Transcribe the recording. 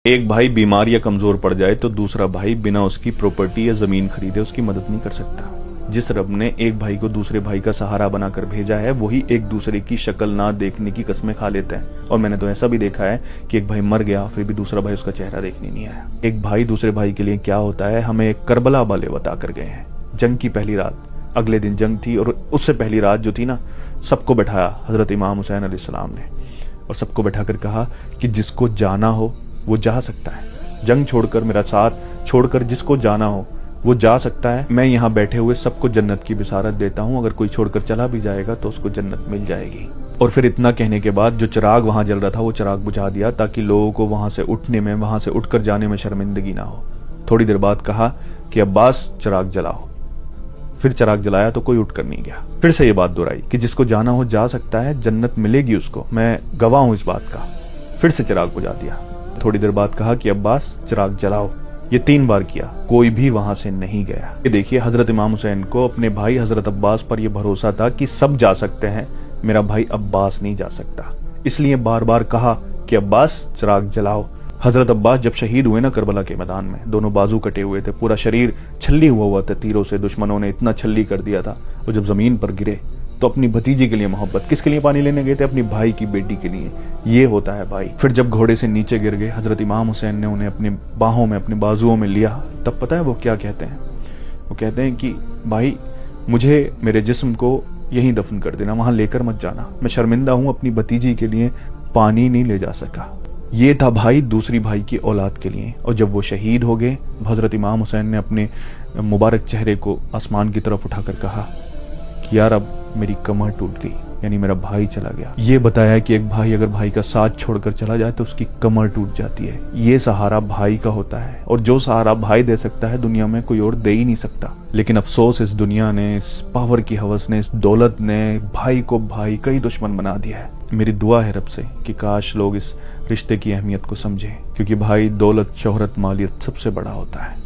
ایک بھائی بیمار یا کمزور پڑ جائے تو دوسرا بھائی بنا اس کی پراپرٹی یا زمین خریدے اس کی مدد نہیں کر سکتا۔ جس رب نے ایک بھائی کو دوسرے بھائی کا سہارا بنا کر بھیجا ہے وہی ایک دوسرے کی شکل نہ دیکھنے کی قسمیں کھا لیتے ہیں۔ اور میں نے تو ایسا بھی دیکھا ہے کہ ایک بھائی مر گیا پھر بھی دوسرا بھائی اس کا چہرہ دیکھنے نہیں آیا۔ ایک بھائی دوسرے بھائی کے لیے کیا ہوتا ہے ہمیں کربلا والے بتا کر گئے ہیں۔ جنگ کی پہلی رات، اگلے دن جنگ تھی اور اس سے پہلی رات جو تھی نا، سب کو بٹھایا حضرت امام حسین علیہ السلام نے، اور سب کو بٹھا کر کہا کہ جس کو جانا ہو وہ جا سکتا ہے، جنگ چھوڑ کر میرا ساتھ چھوڑ کر جس کو جانا ہو وہ جا سکتا ہے۔ میں یہاں بیٹھے ہوئے سب کو جنت کی بشارت دیتا ہوں، اگر کوئی چھوڑ کر چلا بھی جائے گا تو اس کو جنت مل جائے گی۔ اور پھر اتنا کہنے کے بعد جو چراغ وہاں جل رہا تھا وہ چراغ بجھا دیا تاکہ لوگوں کو وہاں سے اٹھنے میں، وہاں سے اٹھ کر جانے میں شرمندگی نہ ہو۔ تھوڑی دیر بعد کہا کہ عباس چراغ جلاؤ، پھر چراغ جلایا تو کوئی اٹھ کر نہیں گیا۔ پھر سے یہ بات دہرائی کہ جس کو جانا ہو جا سکتا ہے، جنت ملے گی اس کو، میں گواہ ہوں اس بات کا۔ پھر سے چراغ بجھا دیا۔ تھوڑی دیر بعد کہا کہ عباس چراغ جلاؤ، یہ 3 بار کیا، کوئی بھی وہاں سے نہیں گیا۔ یہ دیکھیے حضرت امام حسین کو اپنے بھائی حضرت عباس پر یہ بھروسہ تھا کہ سب جا سکتے ہیں، میرا بھائی عباس نہیں جا سکتا، اس لیے بار بار کہا کہ عباس چراغ جلاؤ۔ حضرت عباس جب شہید ہوئے نا کربلا کے میدان میں، دونوں بازو کٹے ہوئے تھے، پورا شریر چھلی ہوا تھا تیروں سے، دشمنوں نے اتنا چھلی کر دیا تھا، اور جب زمین پر گرے تو اپنی بھتیجی کے لیے محبت، کس کے لیے پانی لینے گئے تھے؟ اپنی بھائی کی بیٹی کے لیے۔ یہ ہوتا ہے بھائی۔ پھر جب گھوڑے سے نیچے گر گئے، حضرت امام حسین نے انہیں اپنی باہوں میں، اپنے بازوؤں میں لیا، تب پتہ ہے وہ کیا کہتے ہیں؟ وہ کہتے ہیں کہ بھائی مجھے میرے جسم کو یہیں دفن کر دینا، وہاں لے کر مت جانا، میں شرمندہ ہوں، اپنی بھتیجی کے لیے پانی نہیں لے جا سکا۔ یہ تھا بھائی دوسری بھائی کی اولاد کے لیے۔ اور جب وہ شہید ہو گئے، حضرت امام حسین نے اپنے مبارک چہرے کو آسمان کی طرف اٹھا کر کہا کہ یار اب میری کمر ٹوٹ گئی، یعنی میرا بھائی چلا گیا۔ یہ بتایا کہ ایک بھائی اگر بھائی کا ساتھ چھوڑ کر چلا جائے تو اس کی کمر ٹوٹ جاتی ہے۔ یہ سہارا بھائی کا ہوتا ہے، اور جو سہارا بھائی دے سکتا ہے دنیا میں کوئی اور دے ہی نہیں سکتا۔ لیکن افسوس اس دنیا نے، اس پاور کی ہوس نے، اس دولت نے بھائی کو بھائی کا ہی دشمن بنا دیا ہے۔ میری دعا ہے رب سے کہ کاش لوگ اس رشتے کی اہمیت کو سمجھیں، کیونکہ بھائی دولت، شہرت، مالیت سب سے بڑا ہوتا ہے۔